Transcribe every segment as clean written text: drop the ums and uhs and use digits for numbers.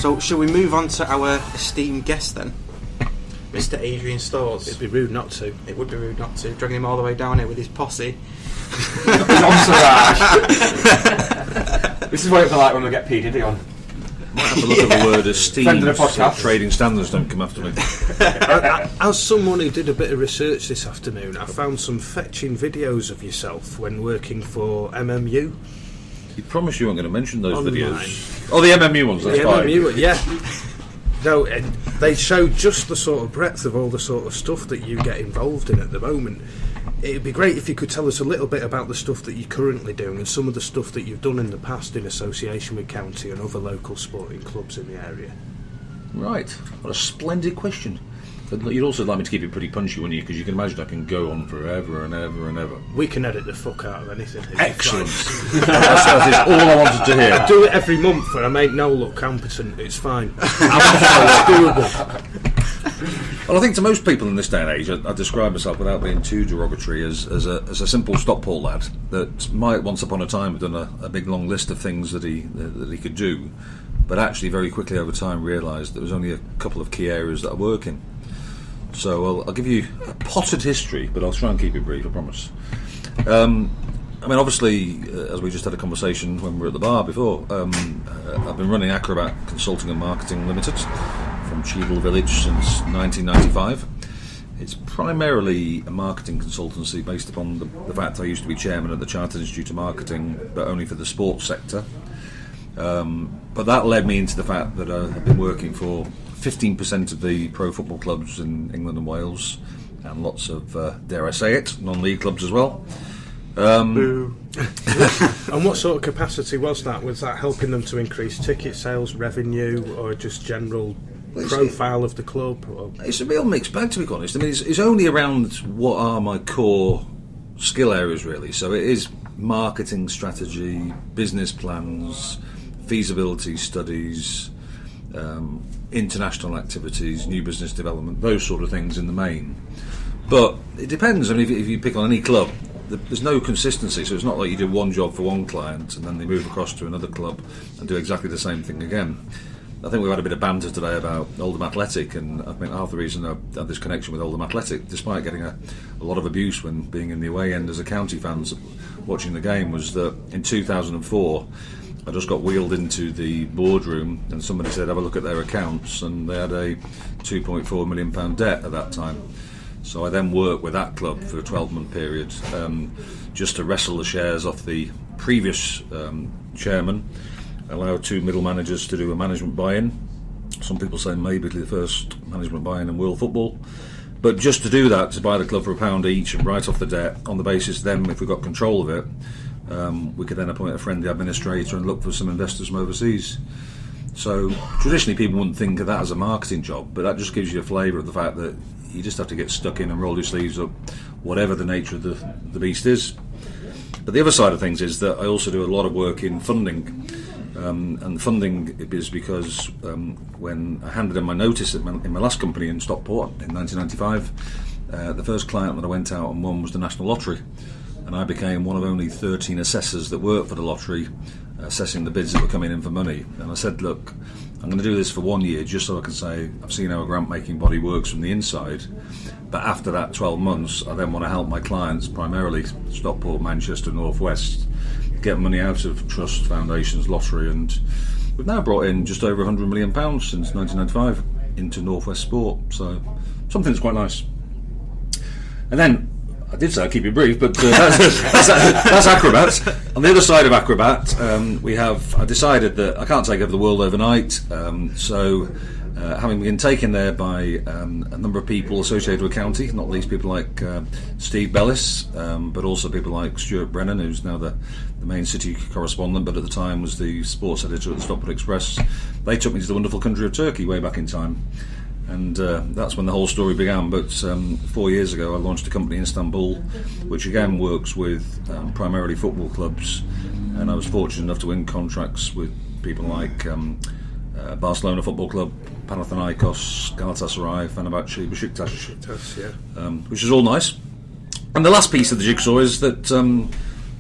So, shall we move on to our esteemed guest then? Mr. Adrian Stores. It'd be rude not to. It would be rude not to. Dragging him all the way down here with his posse. This is what it's like when we get P. Diddy on. Might have to look at the word esteemed. Friend of the podcast. Trading standards don't come after me. As someone who did a bit of research this afternoon, I found some fetching videos of yourself when working for MMU. You promised you weren't going to mention those Online. videos. Oh, the MMU ones, that's fine. MMU, yeah. No, they show just the sort of breadth of all the sort of stuff that you get involved in at the moment. It'd be great if you could tell us a little bit about the stuff that you're currently doing and some of the stuff that you've done in the past in association with County and other local sporting clubs in the area. Right. What a splendid question. But you'd also like me to keep it pretty punchy, wouldn't you? Because you can imagine I can go on forever and ever and ever. We can edit the fuck out of anything. Excellent. That is all I wanted to hear. I do it every month and I make no look competent. It's fine. It's doable. Well, I think to most people in this day and age, I describe myself without being too derogatory as a simple Stockport lad that might once upon a time have done a big long list of things that he could do, but actually very quickly over time realised there was only a couple of key areas that I work in. So I'll give you a potted history, but I'll try and keep it brief, I promise. I mean, obviously, as we just had a conversation when we were at the bar before, I've been running ACROBAT Consulting and Marketing Limited from Cheadle Village since 1995. It's primarily a marketing consultancy based upon the fact I used to be chairman at the Chartered Institute of Marketing, but only for the sports sector. But that led me into the fact that I've been working for 15% of the pro football clubs in England and Wales, and lots of, dare I say it, non-league clubs as well. And what sort of capacity was that? Was that helping them to increase ticket sales, revenue, or just general profile of the club? Or? It's a real mixed bag, to be honest. I mean, it's only around what are my core skill areas, really. So it is marketing strategy, business plans, feasibility studies, international activities, new business development, those sort of things in the main. But it depends. I mean, if you pick on any club, there's no consistency, so it's not like you do one job for one client and then they move across to another club and do exactly the same thing again. I think we've had a bit of banter today about Oldham Athletic, and I think half the reason I had this connection with Oldham Athletic, despite getting a lot of abuse when being in the away end as a county fans watching the game, was that in 2004 I just got wheeled into the boardroom and somebody said have a look at their accounts, and they had a £2.4 million debt at that time. So I then worked with that club for a 12-month period just to wrestle the shares off the previous chairman, allow two middle managers to do a management buy-in. Some people say maybe the first management buy-in in world football. But just to do that, to buy the club for £1 each and write off the debt on the basis then if we got control of it, we could then appoint a friendly administrator and look for some investors from overseas. So traditionally people wouldn't think of that as a marketing job, but that just gives you a flavour of the fact that you just have to get stuck in and roll your sleeves up, whatever the nature of the beast is. But the other side of things is that I also do a lot of work in funding. And funding is because when I handed in my notice in my last company in Stockport in 1995, the first client that I went out and won was the National Lottery, and I became one of only 13 assessors that worked for the lottery, assessing the bids that were coming in for money. And I said, look, I'm going to do this for 1 year just so I can say I've seen how a grant making body works from the inside, but after that 12 months I then want to help my clients, primarily Stockport, Manchester, North West, get money out of trusts, foundations, lottery, and we've now brought in just over £100 million since 1995 into North West Sport, so something that's quite nice. And then I did say I'd keep it brief, but that's ACROBAT. On the other side of ACROBAT, I decided that I can't take over the world overnight, so having been taken there by a number of people associated with County, not least people like Steve Bellis, but also people like Stuart Brennan, who's now the main city correspondent, but at the time was the sports editor at the Stockport Express. They took me to the wonderful country of Turkey way back in time, and that's when the whole story began. But 4 years ago I launched a company in Istanbul, which again works with primarily football clubs, and I was fortunate enough to win contracts with people like Barcelona Football Club, Panathinaikos, Galatasaray, Fenerbahce, Besiktas, Yeah. Which is all nice. And the last piece of the jigsaw is that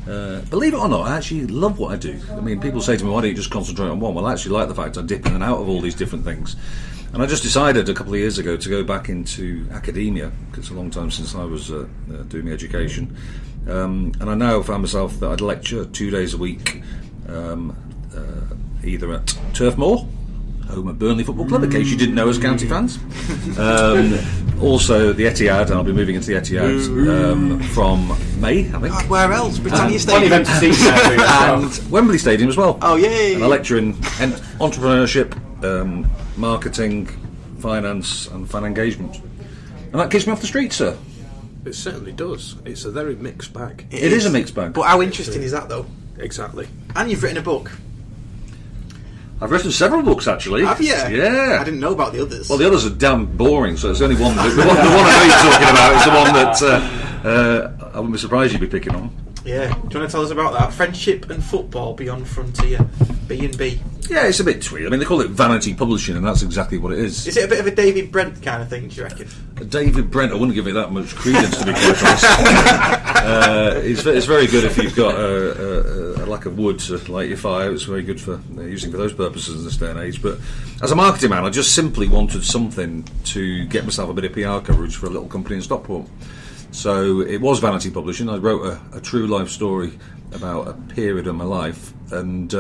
Believe it or not, I actually love what I do. I mean, people say to me, why don't you just concentrate on one? Well, I actually like the fact I dip in and out of all these different things. And I just decided a couple of years ago to go back into academia, because it's a long time since I was doing my education. And I now found myself that I'd lecture 2 days a week, either at Turf Moor, home of Burnley Football Club, in case you didn't know as county fans. Also the Etihad, and I'll be moving into the Etihad from May, I think. God, where else? Britannia Funny Stadium. event to see now, as well. And Wembley Stadium as well. Oh, yay! And I lecture in entrepreneurship, marketing, finance and fan engagement. And that keeps me off the street, sir. It certainly does. It's a very mixed bag. It is a mixed bag. But how interesting is that, though? Exactly. And you've written a book. I've written several books, actually. Have you? Yeah. I didn't know about the others. Well, the others are damn boring, so it's only one. The one I know you're talking about is the one that I wouldn't be surprised you'd be picking on. Yeah. Do you want to tell us about that? Friendship and Football Beyond Frontier. B&B. Yeah, it's a bit twee. I mean, they call it vanity publishing, and that's exactly what it is. Is it a bit of a David Brent kind of thing, do you reckon? David Brent, I wouldn't give it that much credence, to be quite honest. It's very good if you've got a lack of wood to light your fire. It's very good for using for those purposes in this day and age. But as a marketing man, I just simply wanted something to get myself a bit of PR coverage for a little company in Stockport. So it was vanity publishing. I wrote a true life story about a period of my life, and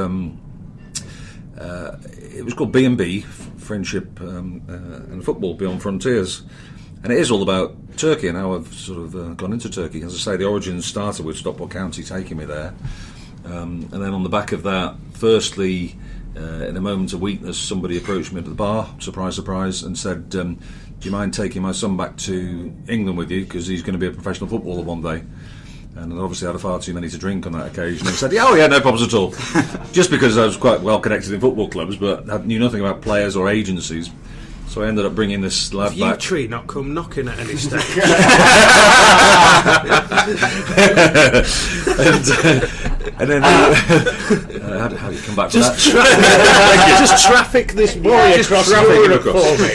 it was called B&B, Friendship and Football Beyond Frontiers. And it is all about Turkey and how I've sort of gone into Turkey. As I say, the origins started with Stockport County taking me there. And then on the back of that, firstly, in a moment of weakness, somebody approached me at the bar, surprise, surprise, and said, do you mind taking my son back to England with you, because he's going to be a professional footballer one day? And I obviously had far too many to drink on that occasion, and said, oh yeah, no problems at all. Just because I was quite well connected in football clubs, but I knew nothing about players or agencies. So I ended up bringing this lad back. Tree not come knocking at any stage. and then how do you come back from that? Just traffic this boy across Europe for me.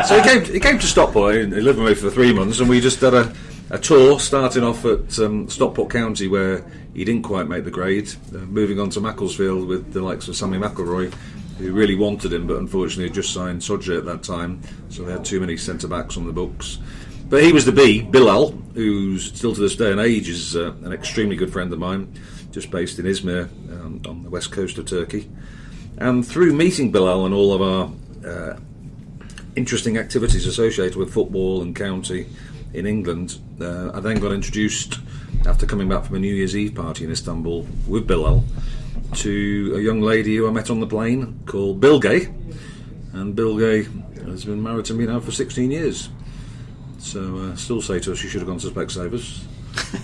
So he came to Stockport. He lived with me for 3 months, and we just had a tour starting off at Stockport County, where he didn't quite make the grade, moving on to Macclesfield with the likes of Sammy McElroy, who really wanted him, but unfortunately had just signed Sodja at that time, so they had too many centre-backs on the books. But he was the B, Bilal, who's still to this day and age is an extremely good friend of mine, just based in Izmir on the west coast of Turkey. And through meeting Bilal and all of our interesting activities associated with football and county in England, I then got introduced, after coming back from a New Year's Eve party in Istanbul with Bilal, to a young lady who I met on the plane called Bilge, and Bilge has been married to me now for 16 years. So I still say to her she should have gone to Specsavers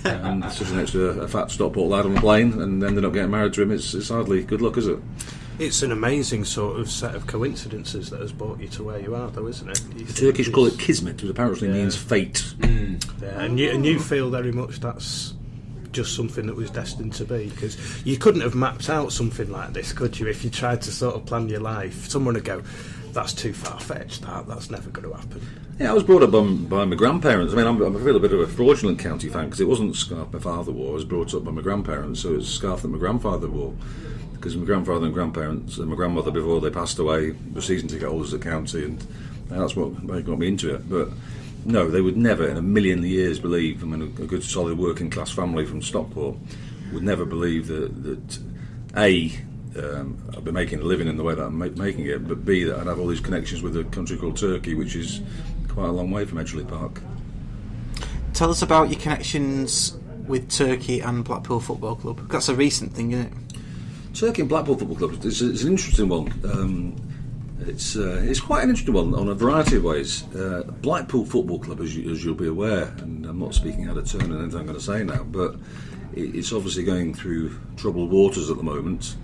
and sitting next to a fat Stockport lad on the plane and ended up getting married to him. It's hardly good luck, is it? It's an amazing sort of set of coincidences that has brought you to where you are, though, isn't it? The Turkish call it kismet, which apparently means fate. Yeah, and you feel very much that's just something that was destined to be, because you couldn't have mapped out something like this, could you? If you tried to sort of plan your life, someone would go, that's too far-fetched, that's never going to happen. Yeah, I was brought up by my grandparents. I mean, I'm a little bit of a fraudulent county fan, because it wasn't scarf my father wore. I was brought up by my grandparents, so it was a scarf that my grandfather wore, because my grandfather and grandparents and my grandmother, before they passed away, were season ticket holders at county, and that's what got me into it. But no, they would never in a million years believe, I mean, a good solid working class family from Stockport would never believe that I'd be making a living in the way that I'm making it, but B, that I'd have all these connections with a country called Turkey, which is quite a long way from Edgeley Park. Tell us about your connections with Turkey and Blackpool Football Club. That's a recent thing, isn't it? Turkey and Blackpool Football Club is an interesting one. It's quite an interesting one on a variety of ways. Blackpool Football Club, as you'll be aware, and I'm not speaking out of turn in anything I'm going to say now, but it's obviously going through troubled waters at the moment.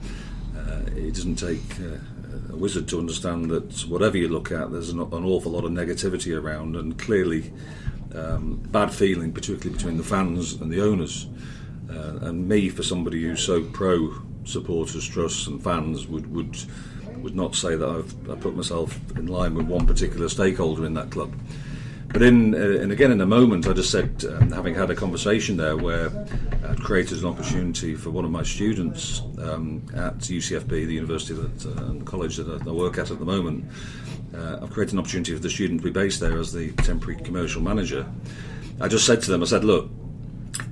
It doesn't take a wizard to understand that whatever you look at, there's an awful lot of negativity around, and clearly bad feeling, particularly between the fans and the owners. And me, for somebody who's so pro supporters, trusts and fans, would not say that I've put myself in line with one particular stakeholder in that club. But and again, in a moment, I just said, having had a conversation there where I'd created an opportunity for one of my students at UCFB, the university and college that I work at the moment. I've created an opportunity for the student to be based there as the temporary commercial manager. I just said to them, I said, look,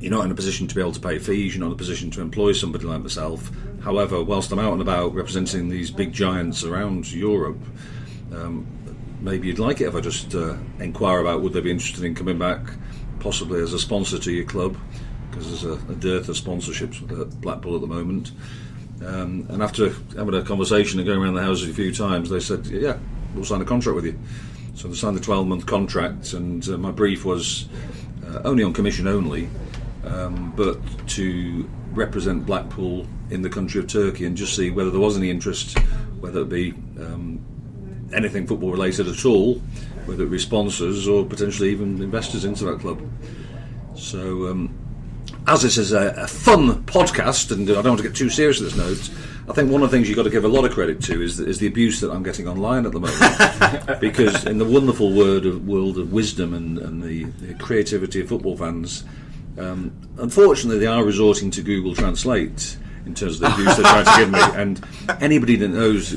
you're not in a position to be able to pay fees, you're not in a position to employ somebody like myself. However, whilst I'm out and about representing these big giants around Europe, maybe you'd like it if I just inquire about would they be interested in coming back possibly as a sponsor to your club, because there's a dearth of sponsorships at Blackpool at the moment. And after having a conversation and going around the houses a few times, they said, yeah, we'll sign a contract with you. So they signed a 12-month contract, and my brief was only on commission only, but to represent Blackpool in the country of Turkey and just see whether there was any interest, whether it be anything football related at all, whether it be sponsors or potentially even investors into that club. So as this is a fun podcast, and I don't want to get too serious at this note, I think one of the things you've got to give a lot of credit to is the abuse that I'm getting online at the moment. Because in the wonderful world of wisdom and the creativity of football fans, unfortunately they are resorting to Google Translate in terms of the abuse they're trying to give me. And anybody that knows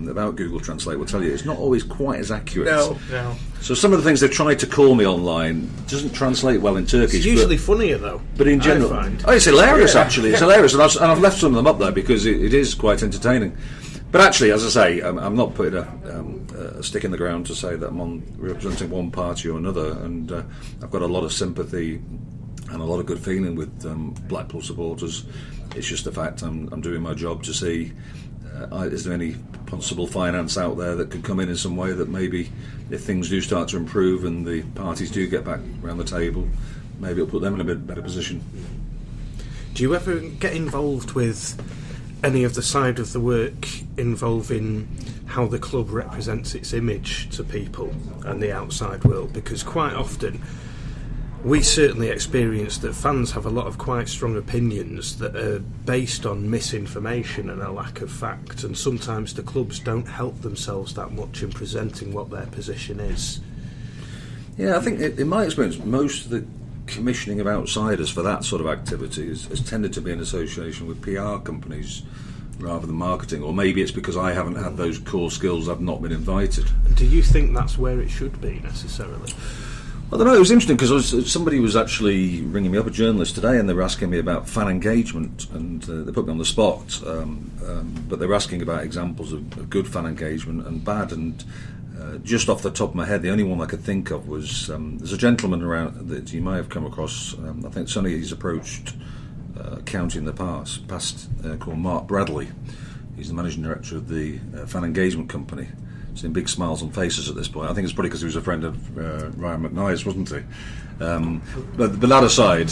about Google Translate will tell you it's not always quite as accurate. No. So some of the things they've tried to call me online doesn't translate well in Turkish. It's usually funnier though. But in general, it's hilarious. Actually, it's hilarious, and I've left some of them up there because it is quite entertaining. But actually, as I say, I'm not putting a stick in the ground to say that I'm representing one party or another, and I've got a lot of sympathy and a lot of good feeling with Blackpool supporters. It's just the fact I'm doing my job to see is there any possible finance out there that could come in some way that maybe if things do start to improve and the parties do get back around the table, maybe it'll put them in a bit better position. Do you ever get involved with any of the side of the work involving how the club represents its image to people and the outside world? Because quite often we certainly experience that fans have a lot of quite strong opinions that are based on misinformation and a lack of fact, and sometimes the clubs don't help themselves that much in presenting what their position is. Yeah, I think in my experience most of the commissioning of outsiders for that sort of activity has tended to be in association with PR companies rather than marketing, or maybe it's because I haven't had those core skills, I've not been invited. And do you think that's where it should be necessarily? I don't know, it was interesting because somebody was actually ringing me up, a journalist today, and they were asking me about fan engagement, and they put me on the spot, but they were asking about examples of good fan engagement and bad, and just off the top of my head the only one I could think of was there's a gentleman around that you may have come across, I think Sonny, he's approached county in the past called Mark Bradley. He's the managing director of the fan engagement company. Seeing big smiles on faces at this point. I think it's probably because he was a friend of Ryan McNice, wasn't he? But that aside,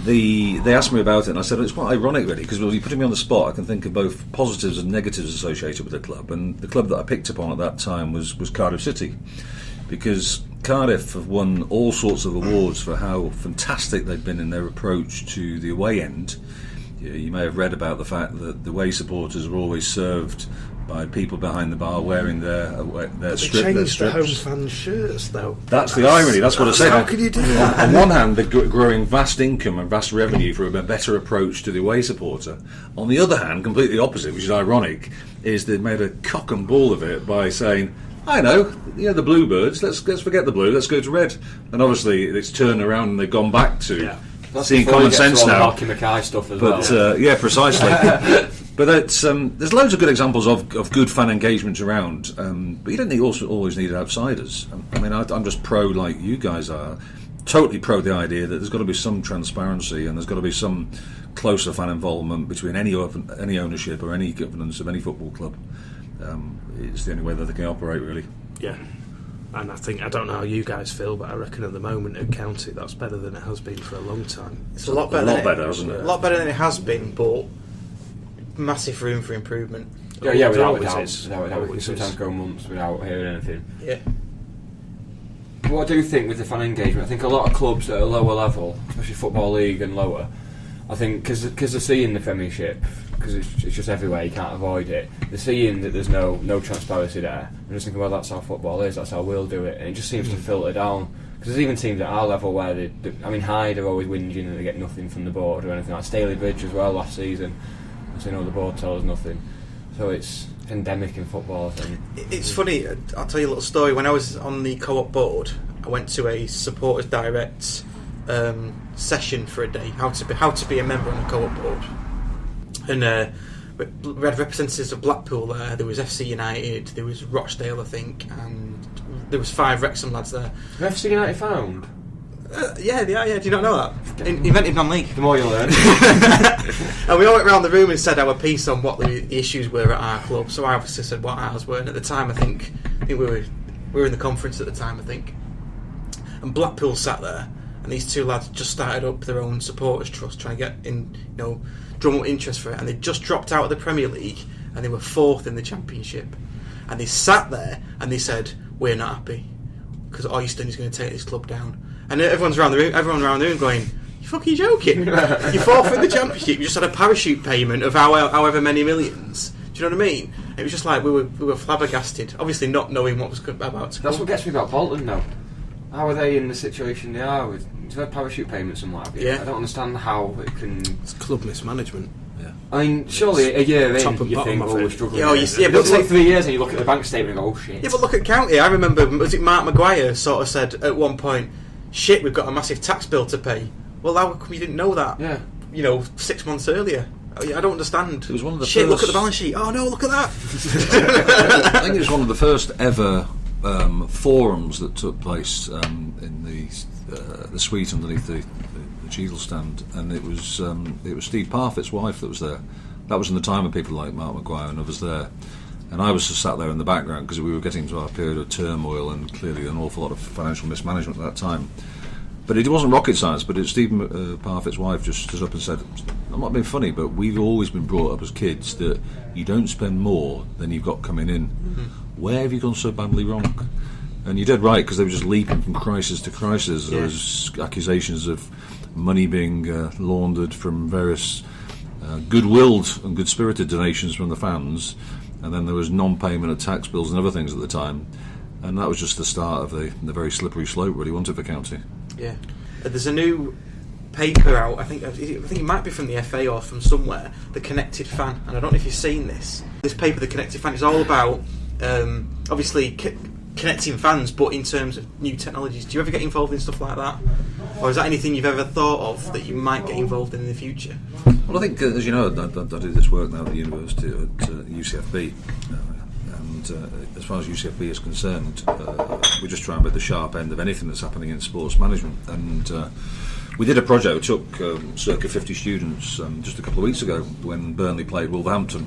they asked me about it, and I said it's quite ironic, really, because when you put me on the spot, I can think of both positives and negatives associated with the club. And the club that I picked up on at that time was Cardiff City, because Cardiff have won all sorts of awards for how fantastic they've been in their approach to the away end. You may have read about the fact that the away supporters are always served by people behind the bar wearing their strips. They changed the home fan shirts, though. That's the irony. That's what I said. How can you do that? On one hand, they're growing vast income and vast revenue for a better approach to the away supporter. On the other hand, completely opposite, which is ironic, is they've made a cock and bull of it by saying, I know, the Bluebirds, let's forget the blue, let's go to red. And obviously it's turned around and they've gone back to seeing common sense now. Marky Mackay stuff as but, well. Yeah, precisely. But there's loads of good examples of good fan engagement around, but you don't always need outsiders. I mean, I'm just pro, like you guys are, totally pro the idea that there's got to be some transparency and there's got to be some closer fan involvement between any ownership or any governance of any football club. It's the only way that they can operate, really. Yeah. And I don't know how you guys feel, but I reckon at the moment at County that's better than it has been for a long time. It's a lot better. Isn't it? A lot better than it has been, but massive room for improvement. Yeah, without Always is. we sometimes go months without hearing anything. Yeah. What I do think with the fan engagement, I think a lot of clubs at a lower level, especially Football League and lower, I think because they're seeing the Premiership because it's just everywhere, you can't avoid it. They're seeing that there's no transparency there, and just thinking, well, that's how football is, that's how we'll do it, and it just seems to filter down. Because there's even teams at our level where Hyde are always whinging and they get nothing from the board or anything. Like Staley Bridge as well last season, so the board tells us nothing. So it's endemic in football, I think. It's funny, I'll tell you a little story. When I was on the co-op board, I went to a supporters direct session for a day, how to be a member on the co-op board, and we had representatives of Blackpool there was FC United, there was Rochdale, I think, and there was 5 Wrexham lads there. Are FC United found? Yeah, they are, yeah. Do you not know that? Invented non-league. The more you learn. And we all went around the room and said our piece on what the issues were at our club. So I obviously said what ours were, and at the time I think we were in the conference at the time, I think. And Blackpool sat there, and these 2 lads just started up their own supporters trust, trying to get in, drum up interest for it, and they just dropped out of the Premier League, and they were 4th in the Championship. And they sat there and they said, "We're not happy because Oyston is going to take this club down." And everyone around the room going, "You fucking joking? You're 4th in the Championship. You just had a parachute payment of however many millions." Do you know what I mean? It was just like we were flabbergasted, obviously not knowing what was about to come. That's what gets me about Bolton, though. How are they in the situation they are with? Do they have parachute payments and what have you? Yeah. I don't understand how it can. It's club mismanagement. Yeah. I mean, surely a year Top in, and you bottom think, of oh, it. we're struggling. Yeah, It'll but take 3 years and you look at the bank statement and go, oh shit. Yeah, but look at County. I remember, was it Mark Maguire sort of said at one point, "Shit, we've got a massive tax bill to pay." Well, how come you didn't know that? Yeah. 6 months earlier. I don't understand. It was one of the Shit, look first- at the balance sheet. Oh no, look at that. I think it was one of the first ever forums that took place in the suite underneath the Cheadle stand, and it was Steve Parfitt's wife that was there. That was in the time of people like Mark Maguire and others there, and I was just sat there in the background because we were getting to our period of turmoil and clearly an awful lot of financial mismanagement at that time. But it wasn't rocket science. But Stephen Parfitt's wife just stood up and said, "I'm not being funny, but we've always been brought up as kids that you don't spend more than you've got coming in. Mm-hmm. Where have you gone so badly wrong?" And you're dead right, because they were just leaping from crisis to crisis. There was accusations of money being laundered from various good-willed and good-spirited donations from the fans, and then there was non-payment of tax bills and other things at the time. And that was just the start of the very slippery slope, really, wasn't it, for County? Yeah, there's a new paper out. I think it might be from the FA or from somewhere. The Connected Fan, and I don't know if you've seen this. This paper, The Connected Fan, is all about obviously connecting fans, but in terms of new technologies. Do you ever get involved in stuff like that, or is that anything you've ever thought of that you might get involved in the future? Well, I think, as you know, I do this work now at the university at UCFB. As far as UCFB is concerned, we're just trying to be at the sharp end of anything that's happening in sports management. And we did a project which took circa 50 students just a couple of weeks ago when Burnley played Wolverhampton,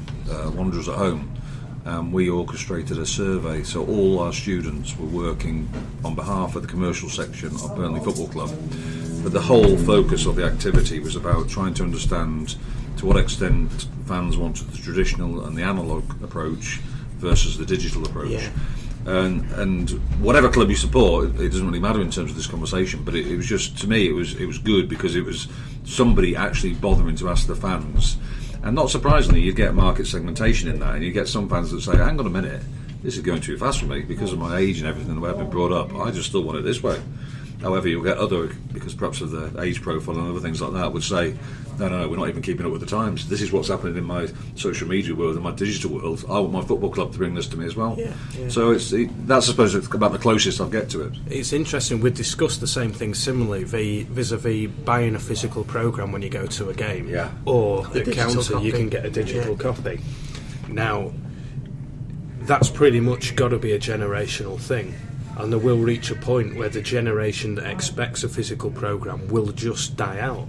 Wanderers at home. We orchestrated a survey, so all our students were working on behalf of the commercial section of Burnley Football Club. But the whole focus of the activity was about trying to understand to what extent fans wanted the traditional and the analogue approach versus the digital approach. Yeah. And whatever club you support, it doesn't really matter in terms of this conversation, but it was just, to me, it was good because it was somebody actually bothering to ask the fans. And not surprisingly, you'd get market segmentation in that, and you get some fans that say, hang on a minute, this is going too fast for me because of my age and everything, the way I've been brought up. I just still want it this way. However, you'll get other, because perhaps of the age profile and other things like that, would say, no, we're not even keeping up with the times. This is what's happening in my social media world, in my digital world. I want my football club to bring this to me as well. Yeah. So that's, I suppose, about the closest I'll get to it. It's interesting, we discussed the same thing similarly vis-a-vis buying a physical programme when you go to a game. Yeah. Or The at digital County copy. you can get a digital copy. Now, that's pretty much got to be a generational thing. And there will reach a point where the generation that expects a physical programme will just die out.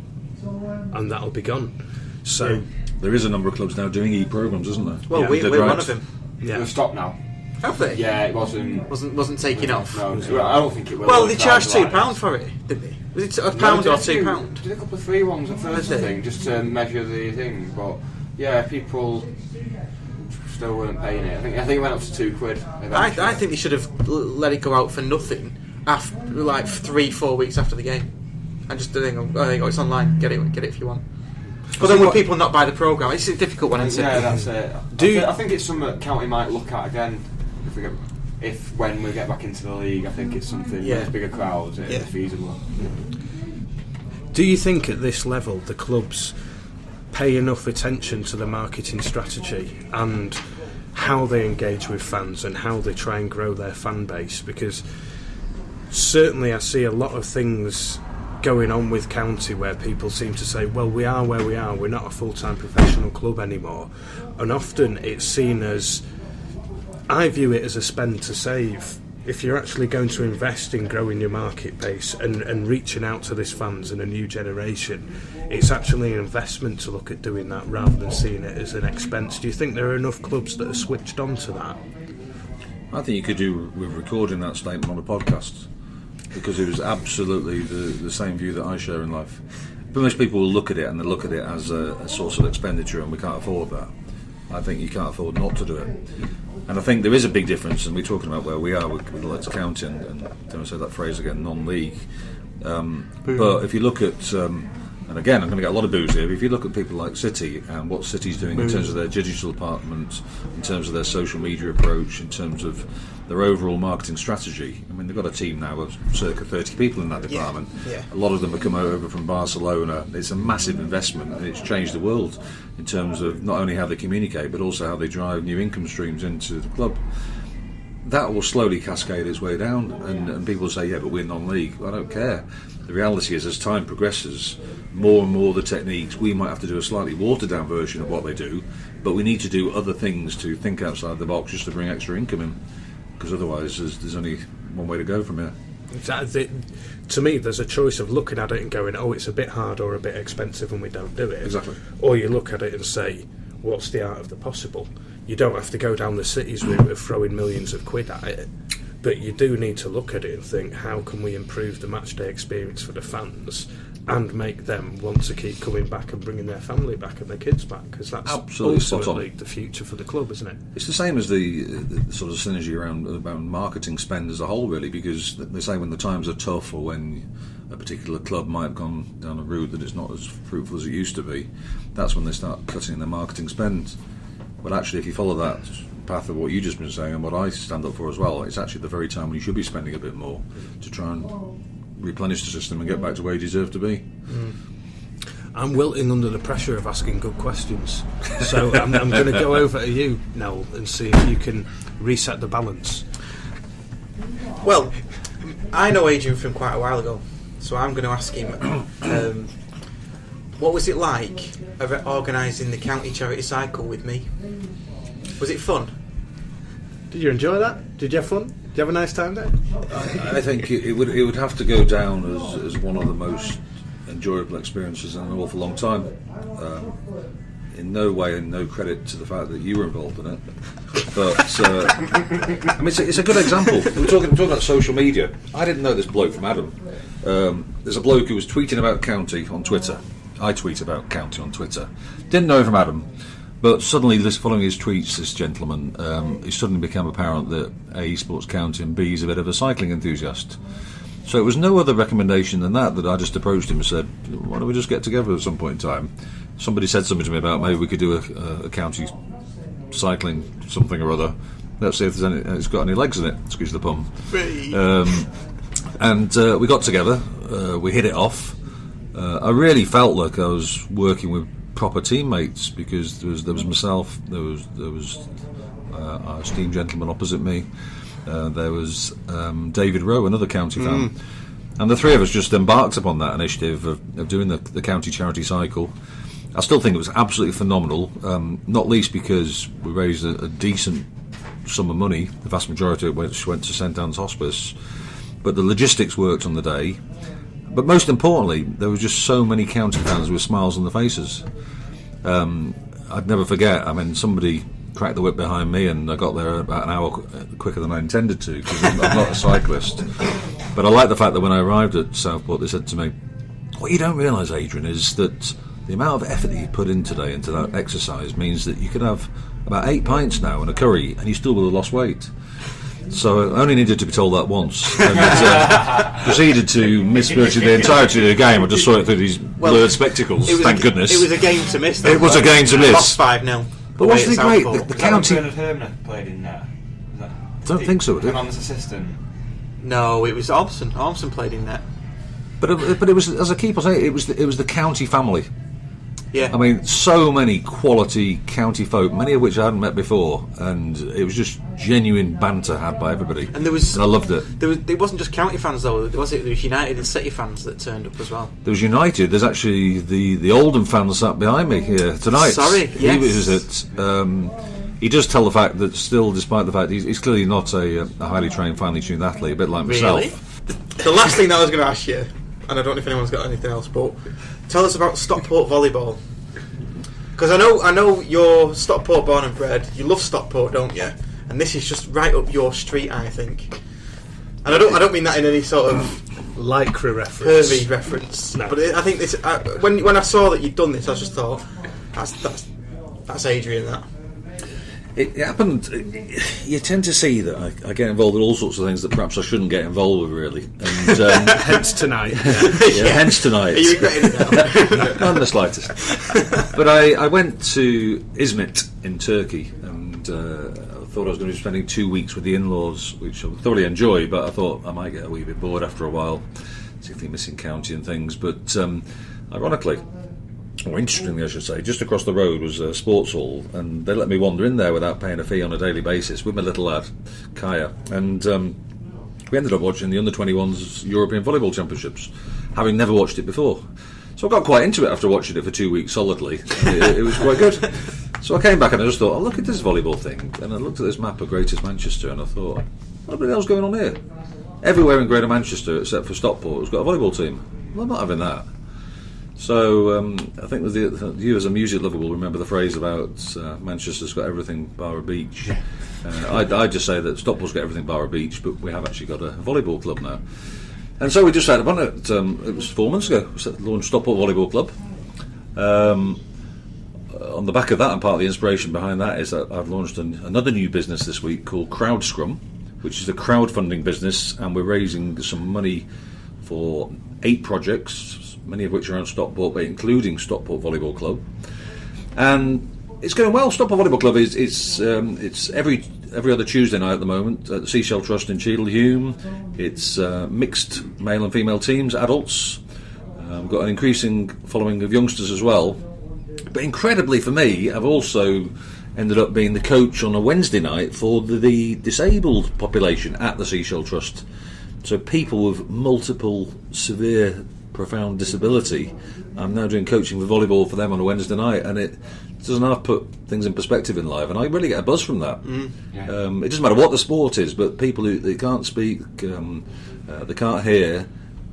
And that'll be gone. So There is a number of clubs now doing e-programmes, isn't there? Well, Yeah, we're right. one of them. yeah. They've stopped now. Have they? Yeah, it wasn't taking off. No, I don't think it will. Well, they It's charged like- £2 for it, didn't they? Was it £1 No, or did a £2? Did a couple of free ones at first, Did I they? think, just to measure the thing. But yeah, people still weren't paying it. I think it went up to £2. I think they should have let it go out for nothing after, like 3-4 weeks after the game, and just think, oh, there you go, it's online. Get it if you want. But then would people not buy the programme? It's a difficult one, isn't it? Yeah, that's it. I think it's something County might look at again when we get back into the league. I think it's something with bigger crowds, it's feasible. Do you think at this level the clubs pay enough attention to the marketing strategy and how they engage with fans and how they try and grow their fan base? Because certainly I see a lot of things going on with County where people seem to say, well, we are where we are, we're not a full-time professional club anymore, and often it's seen as, I view it as a spend to save. If you're actually going to invest in growing your market base and reaching out to this fans and a new generation, it's actually an investment to look at doing that rather than seeing it as an expense. Do you think there are enough clubs that are switched on to that? I think you could do with recording that statement on a podcast, because it was absolutely the same view that I share in life. But most people will look at it and they look at it as a source of expenditure, and we can't afford that. I think you can't afford not to do it. And I think there is a big difference, and we're talking about where we are with Leeds County, and don't say that phrase again, non-league. But if you look at, and again, I'm going to get a lot of boos here, but if you look at people like City and what City's doing in terms of their digital department, in terms of their social media approach, in terms of their overall marketing strategy, I mean, they've got a team now of circa 30 people in that department. Yeah. A lot of them have come over from Barcelona. It's a massive investment, and it's changed the world in terms of not only how they communicate, but also how they drive new income streams into the club. That will slowly cascade its way down, and people say, yeah, but we're non-league. I don't care. The reality is, as time progresses, more and more the techniques, we might have to do a slightly watered-down version of what they do, but we need to do other things to think outside the box just to bring extra income in, because otherwise there's only one way to go from here. To me, there's a choice of looking at it and going, oh, it's a bit hard or a bit expensive and we don't do it. Exactly. Or you look at it and say, what's the art of the possible? You don't have to go down the city's route of throwing millions of quid at it, but you do need to look at it and think, how can we improve the matchday experience for the fans and make them want to keep coming back and bringing their family back and their kids back, because that's absolutely ultimately the future for the club, isn't it? It's the same as the sort of synergy around marketing spend as a whole, really, because they say when the times are tough or when a particular club might have gone down a route that is not as fruitful as it used to be, that's when they start cutting their marketing spend. But actually, if you follow that path of what you've just been saying and what I stand up for as well, it's actually the very time when you should be spending a bit more to try and replenish the system and get back to where you deserve to be. I'm wilting under the pressure of asking good questions, so I'm going to go over to you, Noel, and see if you can reset the balance. Well, I know Adrian from quite a while ago, so I'm going to ask him, what was it like organising the county charity cycle with me? Was it fun? Did you enjoy that? Did you have fun? Did you have a nice time there? I think it would have to go down as one of the most enjoyable experiences in an awful long time. In no way and no credit to the fact that you were involved in it, but I mean, it's a good example. We're talking about social media. I didn't know this bloke from Adam. There's a bloke who was tweeting about County on Twitter. I tweet about County on Twitter. Didn't know him from Adam, but suddenly, following his tweets, this gentleman, it suddenly became apparent that A, he supports County, and B, he's a bit of a cycling enthusiast. So it was no other recommendation than that I just approached him and said, why don't we just get together at some point in time? Somebody said something to me about maybe we could do a county cycling something or other. Let's see if it's got any legs in it, excuse the pun. And we got together, we hit it off. I really felt like I was working with proper teammates, because there was myself, there was our esteemed gentleman opposite me, there was David Rowe, another County fan, and the three of us just embarked upon that initiative of doing the county charity cycle. I still think it was absolutely phenomenal, not least because we raised a decent sum of money, the vast majority of which went to St Anne's Hospice, but the logistics worked on the day. But most importantly, there were just so many County fans with smiles on their faces. I'd never forget, I mean, somebody cracked the whip behind me and I got there about an hour quicker than I intended to, because I'm not a cyclist. But I like the fact that when I arrived at Stockport, they said to me, what you don't realise, Adrian, is that the amount of effort that you put in today into that exercise means that you could have about 8 pints now and a curry and you still would have lost weight. So I only needed to be told that once, and proceeded to miss virtually the entirety of the game. I just saw it through these blurred spectacles. Thank goodness. It was a game to miss. It was a game to miss. Lost 5-0. But wasn't it great? The county. Bernard Hermner played in that. I don't think so. Did Connor's assistant. No, it was Ormson. Ormson played in net. But it was, as I keep on saying, it was the county family. Yeah. I mean, so many quality county folk, many of which I hadn't met before, and it was just genuine banter had by everybody. And I loved it. It wasn't just county fans though, was it? There was United and City fans that turned up as well. There was United. There's actually the Oldham fan sat behind me here tonight. Sorry, yes. He was at. He does tell the fact that still, despite the fact he's clearly not a highly trained, finely tuned athlete, a bit like myself. Really? The last thing that I was going to ask you, and I don't know if anyone's got anything else, but tell us about Stockport volleyball. Because I know you're Stockport born and bred. You love Stockport, don't you? And this is just right up your street, I think. And I don't mean that in any sort of lycra reference, pervy reference. No. But I think this. When I saw that you'd done this, I just thought that's Adrian. That. It happened. You tend to see that I get involved in all sorts of things that perhaps I shouldn't get involved with, really. And hence tonight. Hence tonight. Are you regretting it now? Not in the slightest. But I went to Izmit in Turkey, and I thought I was going to be spending 2 weeks with the in-laws, which I thoroughly enjoy. But I thought I might get a wee bit bored after a while, particularly missing county and things. But ironically, or interestingly I should say, just across the road was a sports hall, and they let me wander in there without paying a fee on a daily basis with my little lad, Kaya, and we ended up watching the Under-21s European Volleyball Championships, having never watched it before. So I got quite into it after watching it for 2 weeks solidly. It was quite good. So I came back and I just thought, oh, look at this volleyball thing, and I looked at this map of Greater Manchester and I thought, what the hell's going on here? Everywhere in Greater Manchester except for Stockport has got a volleyball team. Well, I'm not having that. So I think you as a music lover will remember the phrase about Manchester's got everything bar a beach. I'd just say that Stockport's got everything bar a beach, but we have actually got a volleyball club now. And so we just had upon it. It was 4 months ago. We launched Stockport Volleyball Club. On the back of that, and part of the inspiration behind that is that I've launched another new business this week called CrowdScrum, which is a crowdfunding business, and we're raising some money for 8 projects, many of which are around Stockport, but including Stockport Volleyball Club. And it's going well. Stockport Volleyball Club it's every other Tuesday night at the moment at the Seashell Trust in Cheadle-Hulme. It's mixed male and female teams, adults. We've got an increasing following of youngsters as well. But incredibly for me, I've also ended up being the coach on a Wednesday night for the disabled population at the Seashell Trust. So people with multiple severe, profound disability, I'm now doing coaching for volleyball for them on a Wednesday night, and it doesn't half put things in perspective in life, and I really get a buzz from that. It doesn't matter what the sport is, but people who they can't speak, they can't hear,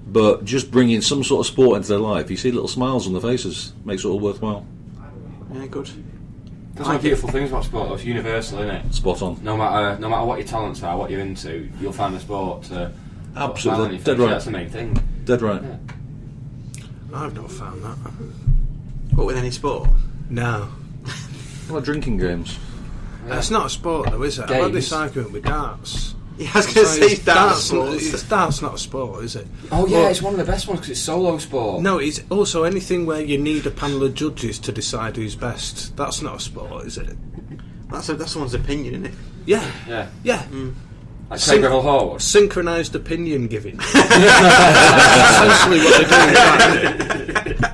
but just bringing some sort of sport into their life, you see little smiles on their faces, makes it all worthwhile. Yeah, good. That's one of the beautiful things about sport, though. It's universal, isn't it? Spot on. No matter what your talents are, what you're into, you'll find a sport to absolutely dead right. That's the main thing. Dead right. Yeah. I've not found that. What, with any sport? No. What about drinking games? Yeah. It's not a sport though, is it? Games. I've had this argument with darts. Yeah, I was going to say it's darts. Darts not a sport, is it? Oh yeah, Well, it's one of the best ones because it's solo sport. No, it's also anything where you need a panel of judges to decide who's best. That's not a sport, is it? That's someone's opinion, isn't it? Yeah. Yeah. Yeah. Like Craig Revel Horwood. Synchronised opinion giving. Essentially what they're doing. Right?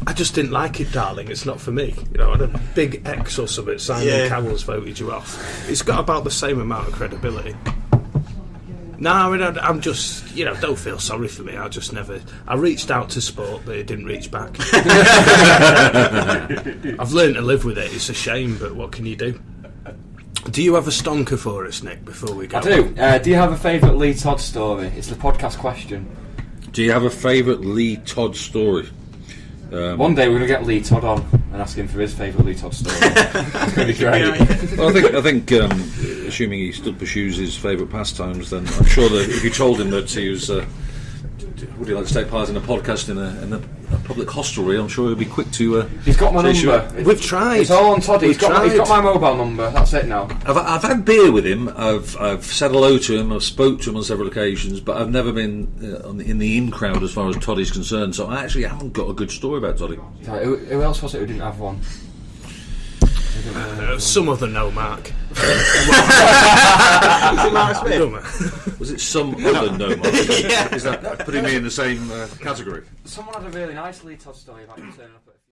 I just didn't like it, darling. It's not for me. You know, I had a big X or something. Simon Cowell's voted you off. It's got about the same amount of credibility. No, I mean, I'm just, don't feel sorry for me. I reached out to sport, but it didn't reach back. I've learned to live with it. It's a shame, but what can you do? Do you have a stonker for us, Nick, before we go? I do. Do you have a favourite Lee Todd story? It's the podcast question. Do you have a favourite Lee Todd story? One day we're going to get Lee Todd on and ask him for his favourite Lee Todd story. It's going to be great. Well, I think assuming he still pursues his favourite pastimes, then I'm sure that if you told him that he was would you like to take part in a podcast in a public hostelry? I'm sure he'll be quick to. He's got my chase you number. up. We've tried. It's all on Toddy. He's We've got tried. my mobile number. That's it now. I've had beer with him. I've said hello to him. I've spoke to him on several occasions, but I've never been in the in crowd as far as Toddy's concerned. So I actually haven't got a good story about Toddy. Right, who else was it who didn't have one? Some of them know Mark. Is it Mark Smith? No, man. Was it some other no Mark? Is that putting me in the same category? Someone had a really nice Lee Todd story about him turning up at